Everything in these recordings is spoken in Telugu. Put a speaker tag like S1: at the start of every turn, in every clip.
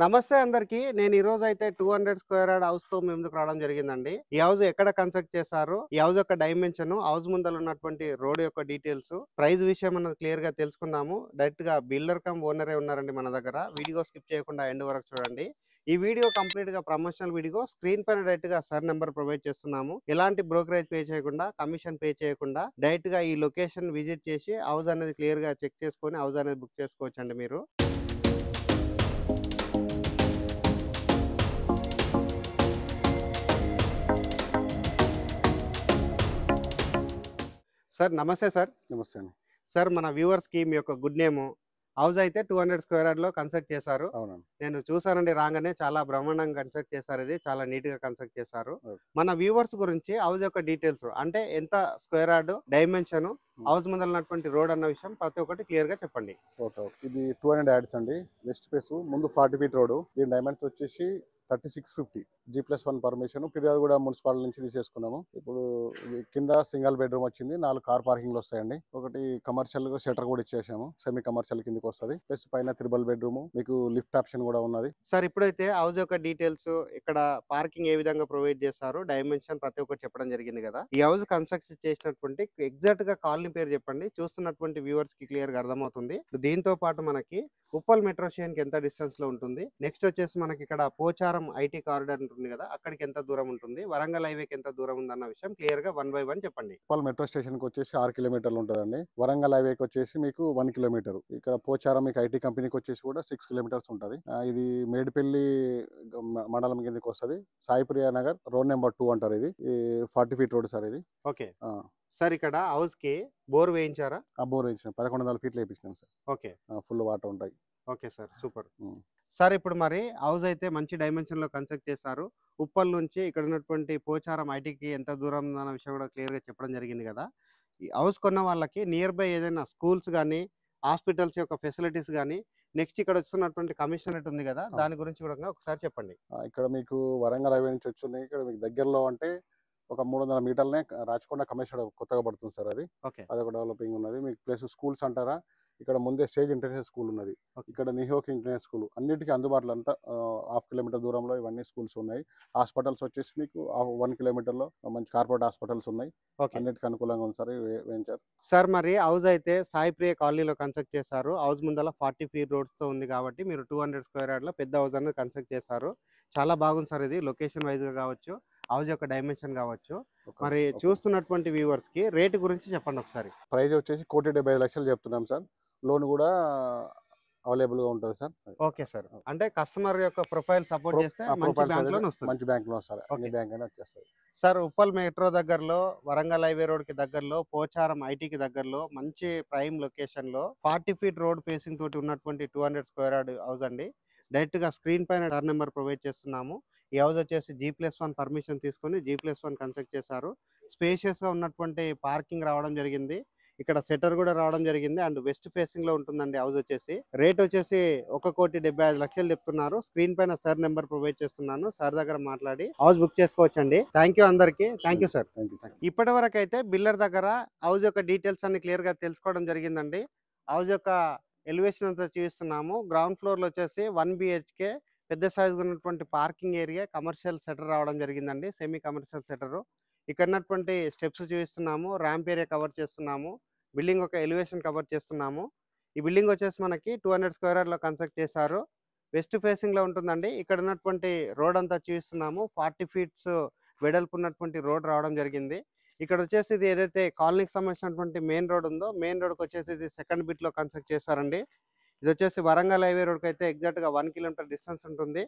S1: నమస్తే అందరికి. నేను ఈ రోజు అయితే 200 స్క్వేర్ యార్డ్ హౌస్ తో మీ ముందుకు రావడం జరిగిందండి. ఈ హౌస్ ఎక్కడ కన్స్ట్రక్ట్ చేశారు, ఈ హౌస్ యొక్క డైమెన్షన్, హౌస్ ముందర ఉన్నటువంటి రోడ్ యొక్క డీటెయిల్స్, ప్రైస్ విషయం అన్నది క్లియర్ గా తెలుసుకుందాము. డైరెక్ట్ గా బిల్డర్ కమ్ ఓనరే ఉన్నారండి మన దగ్గర. వీడియో స్కిప్ చేయకుండా ఎండ్ వరకు చూడండి. ఈ వీడియో కంప్లీట్ గా ప్రమోషనల్ వీడియో. స్క్రీన్ పైన డైరెక్ట్ గా సార్ నెంబర్ ప్రొవైడ్ చేస్తున్నాము. ఎలాంటి బ్రోకరేజ్ పే చేయకుండా, కమిషన్ పే చేయకుండా డైరెక్ట్ గా ఈ లొకేషన్ విజిట్ చేసి హౌస్ అనేది క్లియర్ గా చెక్ చేసుకొని హౌస్ అనేది బుక్ చేసుకోవచ్చండి మీరు. సార్ నమస్తే సార్.
S2: నమస్తే అండి.
S1: సార్ మన వ్యూవర్స్‌కి మీ యొక్క గుడ్ నేము. హౌస్ అయితే 200 స్క్వేర్ యార్డ్‌లో కన్స్ట్రక్ట్ చేశారు.
S2: అవునండి.
S1: నేను చూసానండి రాగానే చాలా బ్రహ్మాండంగా కన్స్ట్రక్ట్ చేశారు ఇది. చాలా నీట్‌గా కన్స్ట్రక్ట్ చేశారు.
S2: ఓకే.
S1: మన వ్యూవర్స్ గురించి హౌస్ యొక్క డీటెయిల్స్ అంటే ఎంత స్క్వేర్ యార్డ్, డైమెన్షన్, హౌస్ ముందర ఉన్నటువంటి రోడ్ అన్న విషయం ప్రతి ఒక్కటి క్లియర్‌గా చెప్పండి.
S2: ఓకే. ఇది 200 యాడ్స్ అండి. వెస్ట్ ఫేస్ ముందు 40 ఫీట్ రోడ్. దీని డైమెన్షన్ వచ్చేసి 3650 G+1 పర్మిషన్. ఫిర్యాదు కూడా మున్సిపాలిటీ నుంచి తీసేసుకున్నాము. ఇప్పుడు కింద సింగిల్ బెడ్రూమ్ వచ్చింది. 4 కార్ పార్కింగ్లు వస్తాయండి. ఒకటి కమర్షియల్ షటర్ కూడా ఇచ్చేసాము. సెమీ కమర్షియల్ కిందకి వస్తుంది. ప్లస్ పైన త్రిబుల్ బెడ్రూమ్, మీకు లిఫ్ట్ ఆప్షన్ కూడా ఉన్నది.
S1: సార్ ఇప్పుడైతే హౌస్ యొక్క డీటెయిల్స్, ఇక్కడ పార్కింగ్ ఏ విధంగా ప్రొవైడ్ చేస్తారు, డైమెన్షన్ ప్రతి ఒక్కటి చెప్పడం జరిగింది కదా. ఈ హౌస్ కన్స్ట్రక్షన్ చేసినటువంటి ఎగ్జాక్ట్ గా కాలనీ పేరు చెప్పండి. చూస్తున్నటువంటి వ్యూవర్స్ కి క్లియర్ గా అర్థమవుతుంది. దీంతో పాటు మనకి ఉప్పల్ మెట్రో స్టేషన్ కి ఎంత డిస్టెన్స్ లో ఉంటుంది, నెక్స్ట్ వచ్చేసి మనకి ఇక్కడ పోచారం ఐటీ కారిడార్ ఉంటుంది కదా, అక్కడికి ఎంత దూరం ఉంటుంది, వరంగల్ హైవేకి ఎంత దూరం ఉంది అన్న విషయం క్లియర్ గా 1 by 1 చెప్పండి.
S2: ఉప్పల్ మెట్రో స్టేషన్ కి వచ్చేసి 6 కిలోమీటర్లు ఉంటుందండి. వరంగల్ హైవేకి వచ్చేసి మీకు 1 కిలోమీటర్. ఇక్కడ పోచారం మీకు ఐటీ కంపెనీకి వచ్చేసి కూడా 6 కిలోమీటర్స్ ఉంటుంది. ఇది మేడిపల్లి మండలం కిందకి వస్తుంది. సాయిప్రియ నగర్ రోడ్ నెంబర్ 2 అంటారు. ఇది 40 ఫీట్ రోడ్ సార్ ఇది.
S1: ఓకే సార్, ఇక్కడ హౌస్ కి బోర్ వేయించారా?
S2: ఆ బోర్ వేయించిన 1100 ఫీట్లు వేయించినాం సార్.
S1: ఓకే,
S2: ఫుల్ వాటర్ ఉంటాయి.
S1: Okay sir, super. సార్ ఇప్పుడు మరి హౌస్ అయితే మంచి డైమెన్షన్ లో కన్స్ట్రక్ట్ చేశారు. ఉప్పల్ నుంచి ఇక్కడ ఉన్నటువంటి పోచారం ఐటీకి ఎంత దూరం అన్న విషయం కూడా క్లియర్ గా చెప్పడం జరిగింది కదా. ఈ హౌస్ కొన్న వాళ్ళకి నియర్ బై ఏదైనా స్కూల్స్ కానీ, హాస్పిటల్స్ యొక్క ఫెసిలిటీస్ కానీ, నెక్స్ట్ ఇక్కడ వస్తున్నటువంటి కమిషనరేట్ ఉంది కదా, దాని గురించి కూడా ఒకసారి చెప్పండి.
S2: ఇక్కడ మీకు వరంగల్ హైవే నుంచి వచ్చింది. ఇక్కడ మీకు దగ్గరలో అంటే ఒక 300 మీటర్లనే రాచకొండ కమిషనర్ కొత్తగా పడుతుంది సార్. అది అదొక డెవలపింగ్ ఉన్నది. మీకు ప్లేస్ స్కూల్స్ అంటారా, ఇక్కడ ముందే స్టేజ్ ఇంటర్నేషనల్ స్కూల్ ఉన్నది. ఇక్కడ నిహోక్ ఇంటర్నేషనల్ స్కూల్ అన్నిటికీ అందుబాటులో అంతా 1/2 కిలోమీటర్ దూరంలో ఇవన్నీ స్కూల్స్ ఉన్నాయి. హాస్పిటల్స్ వచ్చేసి మీకు 1 కిలోమీటర్లో మంచి కార్పొరేట్ హాస్పిటల్స్ ఉన్నాయి. అన్నిటికీ అనుకూలంగా ఉంది సార్ వెంచర్.
S1: సార్ మరి హౌస్ అయితే సాయిప్రియ కాలనీలో కన్స్ట్రక్ట్ చేశారు. హౌస్ ముందర 40 ఫీట్ రోడ్స్ తో ఉంది కాబట్టి మీరు 200 స్క్వేర్ యార్డ్ లో పెద్ద హౌస్ అనేది కన్స్ట్రక్ట్ చేశారు. చాలా బాగుంది సార్ ఇది, లొకేషన్ వైజ్ గా కావచ్చు, హౌస్ యొక్క డైమెన్షన్ కావచ్చు. మరి చూస్తున్నటువంటి వ్యూవర్స్ కి రేట్ గురించి చెప్పండి ఒకసారి.
S2: ప్రైస్ వచ్చేసి 1,75,00,000 చెప్తున్నాం సార్. లోన్ కూడా అవైలబుల్ గా ఉంటుంది సార్.
S1: ఓకే సార్, అంటే కస్టమర్ యొక్క ప్రొఫైల్ సపోర్ట్ చేస్తే మంచి బ్యాంక్ లోన్ వస్తుంది.
S2: మంచి బ్యాంక్ లోన్ సార్, అన్ని బ్యాంక్ లోనే వచ్చేస్తుంది.
S1: సార్ ఉప్పల్ మెట్రో దగ్గరలో, వరంగల్ హైవే రోడ్ కి దగ్గరలో, పోచారం ఐటీకి దగ్గరలో మంచి ప్రైమ్ లొకేషన్ లో 40 ఫీట్ రోడ్ ఫేసింగ్ తోటి ఉన్నటువంటి 200 స్క్వేర్ యార్డ్ హౌస్ అండి. డైరెక్ట్ గా స్క్రీన్ పైన సార్ నెంబర్ ప్రొవైడ్ చేస్తున్నాము. ఈ హౌస్ వచ్చేసి G+1 పర్మిషన్ తీసుకొని G+1 కన్స్ట్రక్ట్ చేశారు. స్పేషియస్ గా ఉన్నటువంటి పార్కింగ్ రావడం జరిగింది. ఇక్కడ సెటర్ కూడా రావడం జరిగింది. అండ్ వెస్ట్ ఫేసింగ్ లో ఉంటుందండి హౌస్ వచ్చేసి. రేట్ వచ్చేసి 1,75,00,000 చెప్తున్నారు. స్క్రీన్ పైన సార్ నెంబర్ ప్రొవైడ్ చేస్తున్నాను. సార్ దగ్గర మాట్లాడి హౌస్ బుక్ చేసుకోవచ్చండి. థ్యాంక్ యూ అందరికి. Thank you sir. ఇప్పటి వరకు అయితే బిల్డర్ దగ్గర హౌస్ యొక్క డీటెయిల్స్ అన్ని క్లియర్ గా తెలుసుకోవడం జరిగిందండి. హౌస్ యొక్క ఎలివేషన్ అంతా చూస్తున్నాము. గ్రౌండ్ ఫ్లోర్ లో వచ్చేసి 1 BHK పెద్ద సైజ్ ఉన్నటువంటి పార్కింగ్ ఏరియా, కమర్షియల్ సెటర్ రావడం జరిగిందండి, సెమీ కమర్షియల్ సెటర్. ఇక్కడ ఉన్నటువంటి స్టెప్స్ చూపిస్తున్నాము, ర్యాంప్ ఏరియా కవర్ చేస్తున్నాము, బిల్డింగ్ ఒక ఎలివేషన్ కవర్ చేస్తున్నాము. ఈ బిల్డింగ్ వచ్చేసి మనకి 200 స్క్వేర్ యార్డ్ లో కన్స్ట్రక్ట్ చేశారు. వెస్ట్ ఫేసింగ్ లో ఉంటుందండి. ఇక్కడ ఉన్నటువంటి రోడ్ అంతా చూపిస్తున్నాము. 40 ఫీట్స్ వెడల్పు ఉన్నటువంటి రోడ్ రావడం జరిగింది. ఇక్కడ వచ్చేసి ఇది ఏదైతే కాలనీకి సంబంధించినటువంటి మెయిన్ రోడ్ ఉందో, మెయిన్ రోడ్కి వచ్చేసి ఇది సెకండ్ బిట్ లో కన్స్ట్రక్ట్ చేశారండి. ఇది వచ్చేసి వరంగల్ హైవే రోడ్కి అయితే ఎగ్జాక్ట్ గా 1 కిలోమీటర్ డిస్టెన్స్ ఉంటుంది.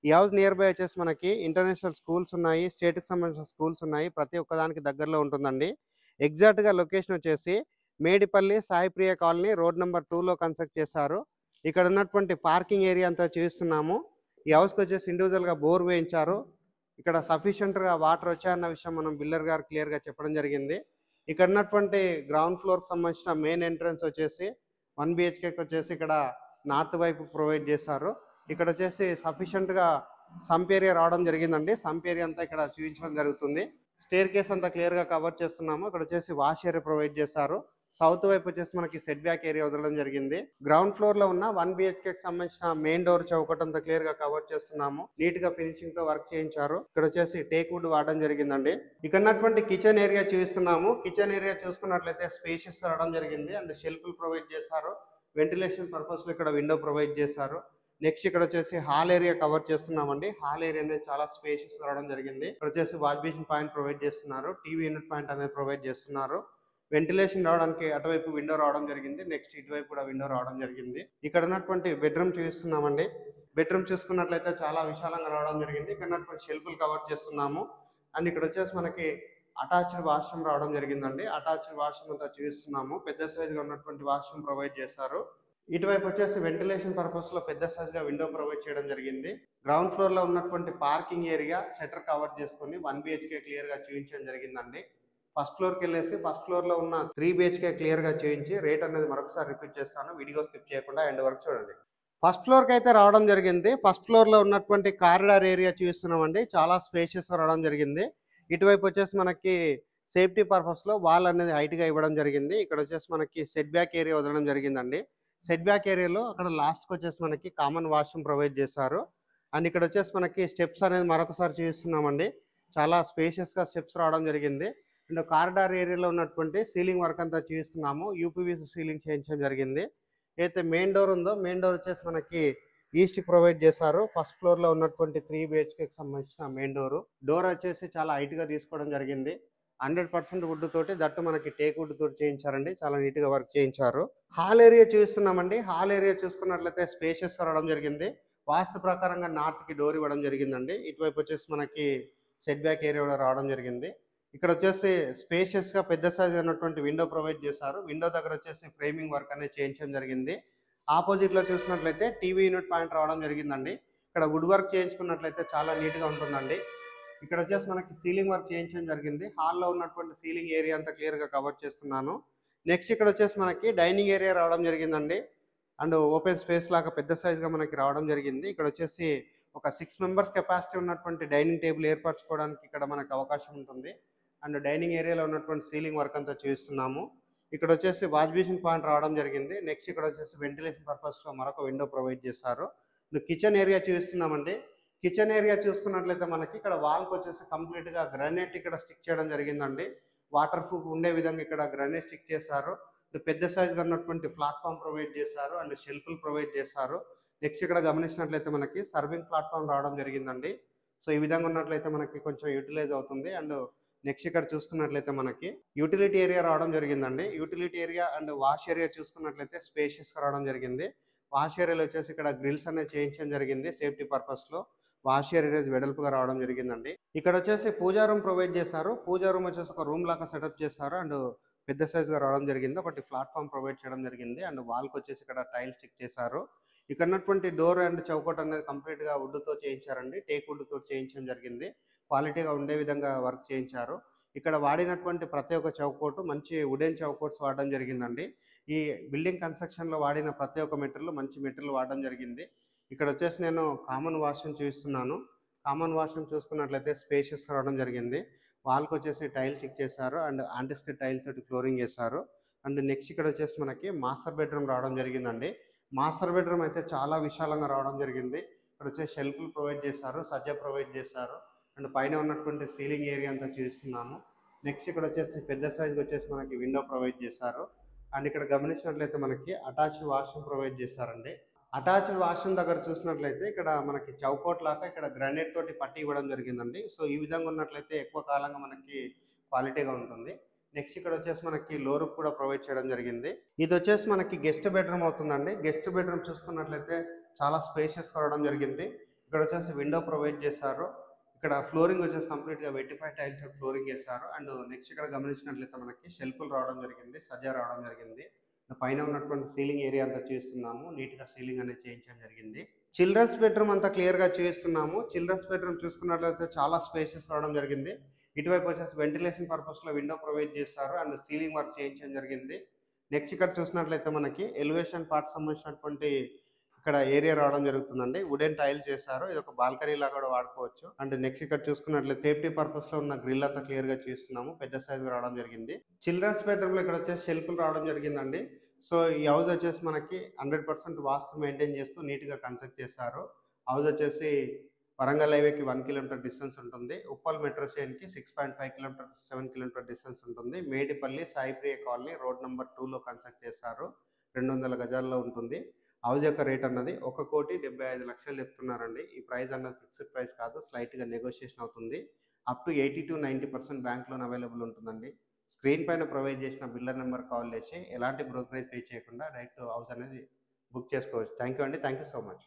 S1: ఈ హౌస్ నియర్ బై వచ్చేసి మనకి ఇంటర్నేషనల్ స్కూల్స్ ఉన్నాయి, స్టేట్ కి సంబంధించిన స్కూల్స్ ఉన్నాయి. ప్రతి ఒక్కదానికి దగ్గరలో ఉంటుందండి. ఎగ్జాక్ట్ గా లొకేషన్ వచ్చేసి Medipally Saipriya colony road number 2 లో కన్స్ట్రక్ట్ చేశారు. ఇక్కడ ఉన్నటువంటి పార్కింగ్ ఏరియా అంతా చూస్తున్నాము. ఈ హౌస్కి వచ్చేసి ఇండివిజువల్ గా బోర్ వేయించారు. ఇక్కడ సఫిషియెంట్ గా వాటర్ వచ్చాయన్న విషయం మనం బిల్డర్ గారు క్లియర్ గా చెప్పడం జరిగింది. ఇక్కడ ఉన్నటువంటి గ్రౌండ్ ఫ్లోర్ కి సంబంధించిన మెయిన్ ఎంట్రన్స్ వచ్చేసి 1 BHK వచ్చేసి ఇక్కడ నార్త్ వైపు ప్రొవైడ్ చేశారు. ఇక్కడ వచ్చేసి సఫిషియెంట్ గా సంప్ ఏరియా రావడం జరిగిందండి. సంప్ ఏరియా అంతా ఇక్కడ చూపించడం జరుగుతుంది. స్టేర్ కేస్ అంతా క్లియర్ గా కవర్ చేస్తున్నాము. ఇక్కడ వచ్చేసి వాష్ ఏరియా ప్రొవైడ్ చేశారు. సౌత్ వైపు వచ్చేసి మనకి సెట్ బ్యాక్ ఏరియా వదలడం జరిగింది. గ్రౌండ్ ఫ్లోర్ లో ఉన్న 1 BHK కి సంబంధించిన మెయిన్ డోర్ చౌకటంతా క్లియర్ గా కవర్ చేస్తున్నాము. నీట్ గా ఫినిషింగ్ తో వర్క్ చేయించారు. ఇక్కడ వచ్చేసి టేక్ వుడ్ వాడడం జరిగిందండి. ఇక్కడ ఉన్నటువంటి కిచెన్ ఏరియా చూస్తున్నాము. కిచెన్ ఏరియా చూసుకున్నట్లయితే స్పేషియస్ రావడం జరిగింది అండ్ షెల్ఫ్లు ప్రొవైడ్ చేశారు. వెంటిలేషన్ పర్పస్ లో ఇక్కడ విండో ప్రొవైడ్ చేశారు. నెక్స్ట్ ఇక్కడ వచ్చేసి హాల్ ఏరియా కవర్ చేస్తున్నామండి. హాల్ ఏరియా అనేది చాలా స్పేషియస్ రావడం జరిగింది. ఇక్కడ వచ్చేసి వాష్ బేసిన్ పాయింట్ ప్రొవైడ్ చేస్తున్నారు. టీవీ యూనిట్ పాయింట్ అనేది ప్రొవైడ్ చేస్తున్నారు. వెంటిలేషన్ రావడానికి అటువైపు విండో రావడం జరిగింది. నెక్స్ట్ ఇటువైపు కూడా విండో రావడం జరిగింది. ఇక్కడ ఉన్నటువంటి బెడ్రూమ్ చూస్తున్నామండి. బెడ్రూమ్ చూసుకున్నట్లయితే చాలా విశాలంగా రావడం జరిగింది. ఇక్కడ ఉన్నటువంటి షెల్ఫ్లు కవర్ చేస్తున్నాము. అండ్ ఇక్కడ వచ్చేసి మనకి అటాచ్డ్ వాష్రూమ్ రావడం జరిగిందండి. అటాచ్డ్ వాష్రూమ్ అంతా చూస్తున్నాము. పెద్ద సైజుగా ఉన్నటువంటి వాష్రూమ్ ప్రొవైడ్ చేశారు. ఇటువైపు వచ్చేసి వెంటిలేషన్ పర్పస్ లో పెద్ద సైజ్ గా విండో ప్రొవైడ్ చేయడం జరిగింది. గ్రౌండ్ ఫ్లోర్ లో ఉన్నటువంటి పార్కింగ్ ఏరియా షట్టర్ కవర్ చేసుకుని 1 BHK క్లియర్ గా చూపించడం జరిగిందండి. ఫస్ట్ ఫ్లోర్ కి వెళ్ళేసి ఫస్ట్ ఫ్లోర్ లో ఉన్న 3 BHK క్లియర్ గా చూపించి రేట్ అనేది మరొకసారి రిపీట్ చేస్తాను. వీడియో స్కిప్ చేయకుండా ఎండ్ వరకు చూడండి. ఫస్ట్ ఫ్లోర్ కి అయితే రావడం జరిగింది. ఫస్ట్ ఫ్లోర్ లో ఉన్నటువంటి కారిడార్ ఏరియా చూస్తున్నామండి. చాలా స్పేషియస్ గా రావడం జరిగింది. ఇటువైపు వచ్చేసి మనకి సేఫ్టీ పర్పస్ లో వాల్ అనేది హైట్ గా ఇవ్వడం జరిగింది. ఇక్కడ వచ్చేసి మనకి సెట్ బ్యాక్ ఏరియా వదలడం జరిగిందండి. సెట్ బ్యాక్ ఏరియాలో అక్కడ లాస్ట్కి వచ్చేసి మనకి కామన్ వాష్రూమ్ ప్రొవైడ్ చేశారు. అండ్ ఇక్కడ వచ్చేసి మనకి స్టెప్స్ అనేది మరొకసారి చూస్తున్నామండి. చాలా స్పేషియస్గా స్టెప్స్ రావడం జరిగింది. అండ్ కారిడార్ ఏరియాలో ఉన్నటువంటి సీలింగ్ వర్క్ అంతా చూస్తున్నాము. యూపీవీసీ సీలింగ్ చేయించడం జరిగింది. అయితే మెయిన్ డోర్ ఉందో మెయిన్ డోర్ వచ్చేసి మనకి ఈస్ట్ ప్రొవైడ్ చేశారు. ఫస్ట్ ఫ్లోర్లో ఉన్నటువంటి 3 BHKకి సంబంధించిన మెయిన్ డోర్ వచ్చేసి చాలా హైట్గా తీసుకోవడం జరిగింది. 100% వుడ్ తోటి దట్టు మనకి టేక్ వుడ్ తోటి చేయించారండి. చాలా నీట్ గా వర్క్ చేయించారు. హాల్ ఏరియా చూస్తున్నామండి. హాల్ ఏరియా చూసుకున్నట్లయితే స్పేషియస్ రావడం జరిగింది. వాస్తు ప్రకారంగా నార్త్ కి డోర్ ఇవ్వడం జరిగిందండి. ఇటువైపు వచ్చేసి మనకి సెట్ బ్యాక్ ఏరియా కూడా రావడం జరిగింది. ఇక్కడ వచ్చేసి స్పేషియస్ గా పెద్ద సైజ్ ఉన్నటువంటి విండో ప్రొవైడ్ చేశారు. విండో దగ్గర వచ్చేసి ఫ్రేమింగ్ వర్క్ అనేది చేయించడం జరిగింది. ఆపోజిట్ లో చూసినట్లయితే టీవీ యూనిట్ పాయింట్ రావడం జరిగిందండి. ఇక్కడ వుడ్ వర్క్ చేయించుకున్నట్లయితే చాలా నీట్ గా ఉంటుందండి. ఇక్కడ వచ్చేసి మనకి సీలింగ్ వర్క్ చేయించడం జరిగింది. హాల్లో ఉన్నటువంటి సీలింగ్ ఏరియా అంతా క్లియర్ గా కవర్ చేస్తున్నాను. నెక్స్ట్ ఇక్కడ వచ్చేసి మనకి డైనింగ్ ఏరియా రావడం జరిగిందండి. అండ్ ఓపెన్ స్పేస్ లాగా పెద్ద సైజ్ గా మనకి రావడం జరిగింది. ఇక్కడ వచ్చేసి ఒక 6 మెంబర్స్ కెపాసిటీ ఉన్నటువంటి డైనింగ్ టేబుల్ ఏర్పరచుకోవడానికి ఇక్కడ మనకు అవకాశం ఉంటుంది. అండ్ డైనింగ్ ఏరియాలో ఉన్నటువంటి సీలింగ్ వర్క్ అంతా చూస్తున్నాము. ఇక్కడ వచ్చేసి వాష్ బేసిన్ పాయింట్ రావడం జరిగింది. నెక్స్ట్ ఇక్కడ వచ్చేసి వెంటిలేషన్ పర్పస్ లో మరొక విండో ప్రొవైడ్ చేశారు. కిచెన్ ఏరియా చూస్తున్నామండి. కిచెన్ ఏరియా చూసుకున్నట్లయితే మనకి ఇక్కడ వాల్కి వచ్చేసి కంప్లీట్ గా గ్రానైట్ ఇక్కడ స్టిక్ చేయడం జరిగిందండి. వాటర్ ప్రూఫ్ ఉండే విధంగా ఇక్కడ గ్రానైట్ స్టిక్ చేశారు. పెద్ద సైజ్ గా ఉన్నటువంటి ప్లాట్ఫామ్ ప్రొవైడ్ చేశారు అండ్ షెల్ఫ్లు ప్రొవైడ్ చేశారు. నెక్స్ట్ ఇక్కడ గమనించినట్లయితే మనకి సర్వింగ్ ప్లాట్ఫామ్ రావడం జరిగిందండి. సో ఈ విధంగా ఉన్నట్లయితే మనకి కొంచెం యూటిలైజ్ అవుతుంది. అండ్ నెక్స్ట్ ఇక్కడ చూసుకున్నట్లయితే మనకి యూటిలిటీ ఏరియా రావడం జరిగిందండి. Utility area and wash area చూసుకున్నట్లయితే స్పేషియస్ గా రావడం జరిగింది. వాష్ ఏరియాలో వచ్చేసి ఇక్కడ గ్రిల్స్ అనేది చేయించడం జరిగింది సేఫ్టీ పర్పస్ లో. వాష్ ఏరియా వెడల్పుగా రావడం జరిగిందండి. ఇక్కడ వచ్చేసి పూజా రూమ్ ప్రొవైడ్ చేశారు. పూజా రూమ్ వచ్చేసి ఒక రూమ్ లాగా సెటప్ చేశారు అండ్ పెద్ద సైజ్ గా రావడం జరిగింది. ఒకటి ప్లాట్ఫామ్ ప్రొవైడ్ చేయడం జరిగింది అండ్ వాల్కి వచ్చేసి ఇక్కడ టైల్ స్టిక్ చేశారు. ఇక్కడ ఉన్నటువంటి డోర్ అండ్ చౌకట్ అనేది కంప్లీట్ గా వుడ్ తో చేయించారండి. టేక్ వుడ్ తో చేయించడం జరిగింది. క్వాలిటీగా ఉండే విధంగా వర్క్ చేయించారు. ఇక్కడ వాడినటువంటి ప్రతి ఒక్క చౌకోటు మంచి వుడెన్ చౌకోట్స్ వాడడం జరిగిందండి. ఈ బిల్డింగ్ కన్స్ట్రక్షన్ లో వాడిన ప్రతి ఒక్క మెటీరియల్ మంచి మెటీరియల్ వాడడం జరిగింది. ఇక్కడ వచ్చేసి నేను కామన్ వాష్రూమ్ చూస్తున్నాను. కామన్ వాష్రూమ్ చూసుకున్నట్లయితే స్పేషియస్ రావడం జరిగింది. వాల్కి వచ్చేసి టైల్ చెక్ చేశారు అండ్ యాంటిస్కిడ్ టైల్ తోటి ఫ్లోరింగ్ చేశారు. అండ్ నెక్స్ట్ ఇక్కడ వచ్చేసి మనకి మాస్టర్ బెడ్రూమ్ రావడం జరిగిందండి. మాస్టర్ బెడ్రూమ్ అయితే చాలా విశాలంగా రావడం జరిగింది. ఇక్కడ వచ్చేసి షెల్ఫ్లు ప్రొవైడ్ చేశారు, సజ్జ ప్రొవైడ్ చేశారు అండ్ పైన ఉన్నటువంటి సీలింగ్ ఏరియా అంతా చూస్తున్నాము. నెక్స్ట్ ఇక్కడ వచ్చేసి పెద్ద సైజ్కి వచ్చేసి మనకి విండో ప్రొవైడ్ చేశారు. అండ్ ఇక్కడ గమనించినట్లయితే మనకి అటాచ్డ్ వాష్రూమ్ ప్రొవైడ్ చేశారండి. అటాచ్డ్ వాష్రూమ్ దగ్గర చూసినట్లయితే ఇక్కడ మనకి చౌకోట్ లాగా ఇక్కడ గ్రానైట్ తోటి పట్టి ఇవ్వడం జరిగిందండి. సో ఈ విధంగా ఉన్నట్లయితే ఎక్కువ కాలంగా మనకి క్వాలిటీగా ఉంటుంది. నెక్స్ట్ ఇక్కడ వచ్చేసి మనకి లోర్ కూడా ప్రొవైడ్ చేయడం జరిగింది. ఇది వచ్చేసి మనకి గెస్ట్ బెడ్రూమ్ అవుతుందండి. గెస్ట్ బెడ్రూమ్ చూసుకున్నట్లయితే చాలా స్పేషియస్ రావడం జరిగింది. ఇక్కడ వచ్చేసి విండో ప్రొవైడ్ చేశారు. ఇక్కడ ఫ్లోరింగ్ వచ్చేసి కంప్లీట్గా వెట్టిఫైడ్ టైల్స్ ఫ్లోరింగ్ చేశారు. అండ్ నెక్స్ట్ ఇక్కడ గమనించినట్లయితే మనకి షెల్ఫ్లు రావడం జరిగింది, సజ్జా రావడం జరిగింది. పైన ఉన్నటువంటి సీలింగ్ ఏరియా అంతా చూస్తున్నాము. నీట్గా సీలింగ్ అనేది చేయించడం జరిగింది. చిల్డ్రన్స్ బెడ్రూమ్ అంతా క్లియర్గా చూస్తున్నాము. చిల్డ్రన్స్ బెడ్రూమ్ చూసుకున్నట్లయితే చాలా స్పేసెస్ రావడం జరిగింది. ఇటువైపు వచ్చేసి వెంటిలేషన్ పర్పస్లో విండో ప్రొవైడ్ చేస్తారు అండ్ సీలింగ్ వర్క్ చేయించడం జరిగింది. నెక్స్ట్ ఇక్కడ చూసినట్లయితే మనకి ఎలివేషన్ పార్ట్ సంబంధించినటువంటి ఇక్కడ ఏరియా రావడం జరుగుతుందండి. వుడెన్ టైల్స్ చేశారు. ఇది ఒక బాల్కనీ లాగా కూడా వాడుకోవచ్చు. అండ్ నెక్స్ట్ ఇక్కడ చూసుకున్నట్లయితే సేఫ్టీ పర్పస్ లో ఉన్న గ్రిల్ అంతా క్లియర్ గా చూస్తున్నాము. పెద్ద సైజ్ రావడం జరిగింది. చిల్డ్రన్స్ బెడ్రూమ్ లో ఇక్కడ వచ్చేసి షెల్ఫ్లు రావడం జరిగిందండి. సో ఈ హౌస్ వచ్చేసి మనకి 100% వాస్తు మెయింటైన్ చేస్తూ నీట్ గా కన్స్ట్రక్ట్ చేశారు. హౌస్ వచ్చేసి వరంగల్ హైవేకి 1 కిలోమీటర్ డిస్టెన్స్ ఉంటుంది. ఉప్పల్ మెట్రో స్టేషన్కి 6.5 కిలోమీటర్ 7 కిలోమీటర్ డిస్టెన్స్ ఉంటుంది. Medipally Saipriya colony road number 2లో కన్స్ట్రక్ట్ చేశారు. 200 గజాల్లో ఉంటుంది. హౌస్ యొక్క రేట్ అన్నది 1,75,00,000 చెప్తున్నారండి. ఈ ప్రైస్ అన్నది ఫిక్స్డ్ ప్రైస్ కాదు, స్లైట్గా నెగోషియేషన్ అవుతుంది. Up to 80-90% bank loan available ఉంటుందండి. స్క్రీన్ పైన ప్రొవైడ్ చేసిన బిల్లర్ నెంబర్ కాల్ చేసి ఎలాంటి బ్రోకరేజ్ పే చేయకుండా డైరెక్ట్ హౌస్ అనేది బుక్ చేసుకోవచ్చు. థ్యాంక్ యూ అండి. Thank you so much.